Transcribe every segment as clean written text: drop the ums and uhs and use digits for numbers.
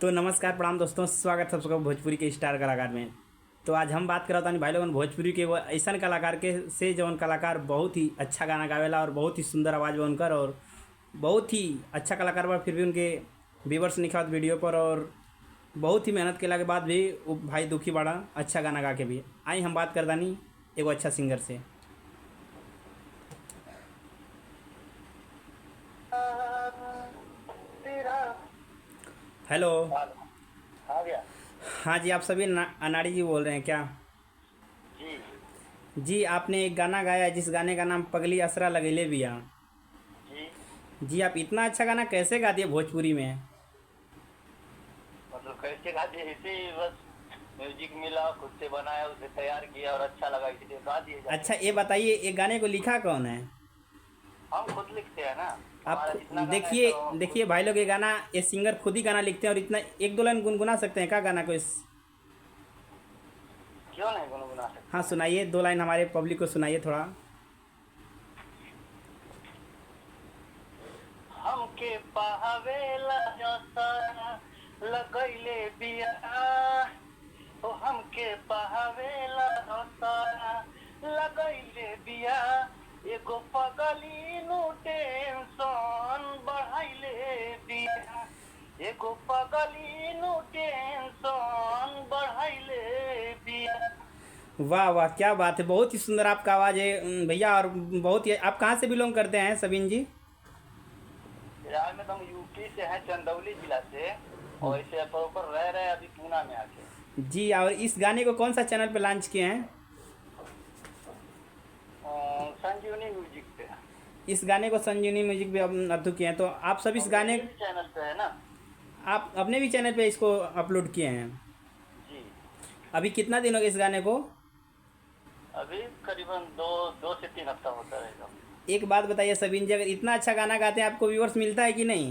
तो नमस्कार प्रणाम दोस्तों, स्वागत है सबका भोजपुरी के स्टार कलाकार में। तो आज हम बात करत तानी भाई लोगन भोजपुरी के वो ऐसन कलाकार के से जौन कलाकार बहुत ही अच्छा गाना गावेला और बहुत ही सुंदर आवाज़ बा उनकर और बहुत ही अच्छा कलाकार बा। फिर भी उनके व्यूवर्स निखात वीडियो पर और बहुत ही मेहनत केला के बाद भी वो भाई दुखी बाड़ा अच्छा गाना गा के भी। आई हम बात करतानी एगो अच्छा सिंगर से। हेलो। हाँ भैया। हाँ जी, आप सभी अनाड़ी जी बोल रहे हैं क्या? जी जी, आपने एक गाना गाया है जिस गाने का नाम पगली असरा लगेले बिया। जी। जी, आप इतना अच्छा गाना कैसे गा दिए भोजपुरी में? मतलब कैसे गा दिए, ऐसे ही बस म्यूजिक मिला, खुद से बनाया, उसे तैयार किया और अच्छा लगा इसलिए गा दिए जाने। अच्छा ये बताइए, ये गाने को लिखा कौन है? हम खुद लिखते हैं ना। आप हमारा जितना गाना है देखिए तो हम खुद। देखिए भाई लोग, ये गाना ये सिंगर खुद ही गाना लिखते हैं और इतना एक दो लाइन गुनगुना सकते हैं क्या गाना को इस? क्यों नहीं गुनगुना सकते हाँ हैं। सुनाइए, दो लाइन हमारे पब्लिक को सुनाइए थोड़ा। हमके पावेला जसरा लगैले बिया, ओ हमके पावेला जसरा लगैले बिया, एगो पगली नु टेंशन बढ़ाइले बिया, एगो पगली नु टेंशन बढ़ाइले बिया। वाह वाह, क्या बात है, बहुत ही सुंदर आपका आवाज़ है भैया। और बहुत ही, आप कहाँ से बिलोंग करते हैं सबीन जी? फिलहाल में तो हम यूपी से हैं, चंदौली जिला से, और इसे प्रॉपर रह रहे हैं अभी पूना में आके। जी, और इस गाने को कौन सा चैनल पे लॉन्च किए हैं? संजीवनी म्यूजिक पे है। इस गाने को संजीवनी म्यूजिक पे अद्भुत किए हैं, तो आप सब इस और गाने, मेरे भी चैनल पे है ना। आप अपने भी चैनल पे इसको अपलोड किए हैं? जी। अभी कितना दिन हो गया इस गाने को? अभी करीबन दो से 3 हफ्ता होता रहेगा। एक बात बताइए सबीन जी, अगर इतना अच्छा गाना गाते हैं आपको व्यूअर्स मिलता है कि नहीं?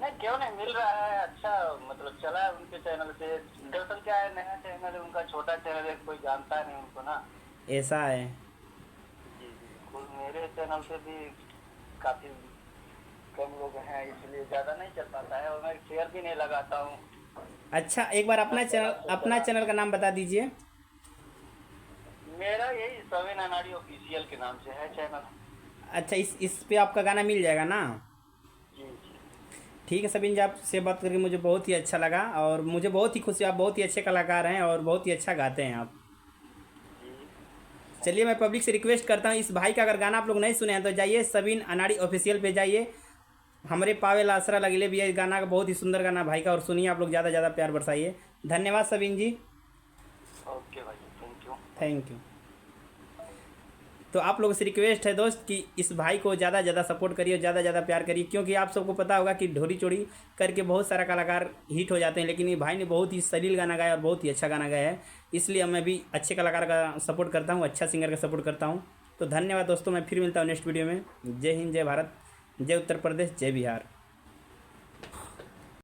नहीं, क्यों नहीं मिल रहा है, अच्छा मतलब चला है उनके चैनल से। दरअसल क्या है, नया चैनल है उनका, छोटा चैनल है, कोई जानता नहीं उनको ना। ऐसा है। जी जी बिल्कुल। मेरे चैनल पे भी काफी कम लोग हैं, इसलिए ज्यादा नहीं चल पाता है और मैं शेयर भी नहीं लगाता हूँ। अच्छा, एक बार अपना चैनल का नाम बता दीजिए। मेरा यही सविन अनाड़ी ऑफिशियल के नाम से है चैनल। अच्छा, इस पे आपका गाना मिल जाएगा ना? जी जी। ठीक है सबीन जी, आपसे बात करके मुझे बहुत ही अच्छा लगा और मुझे बहुत ही खुशी, आप बहुत ही अच्छे कलाकार हैं और बहुत ही अच्छा गाते हैं आप। जी चलिए, मैं पब्लिक से रिक्वेस्ट करता हूँ, इस भाई का अगर गाना आप लोग नहीं सुने हैं तो जाइए सबीन अनाड़ी ऑफिशियल पे जाइए। हमारे पावेला आसरा लगले भी है इस गाना का, बहुत ही सुंदर गाना भाई का, और सुनिए आप लोग, ज़्यादा ज़्यादा प्यार बरसाइए। धन्यवाद सबीन जी। ओके भाई, थैंक यू। Thank you. तो आप लोगों से रिक्वेस्ट है दोस्त कि इस भाई को ज़्यादा ज़्यादा सपोर्ट करिए, ज़्यादा ज़्यादा प्यार करिए, क्योंकि आप सबको पता होगा कि ढोरी चोरी करके बहुत सारा कलाकार हिट हो जाते हैं, लेकिन ये भाई ने बहुत ही सलील गाना गाया और बहुत ही अच्छा गाना गाया है। इसलिए मैं भी अच्छे कलाकार का सपोर्ट करता हूँ, अच्छा सिंगर का सपोर्ट करता हूँ। तो धन्यवाद दोस्तों, मैं फिर मिलता हूँ नेक्स्ट वीडियो में। जय हिंद, जय भारत, जय उत्तर प्रदेश, जय बिहार।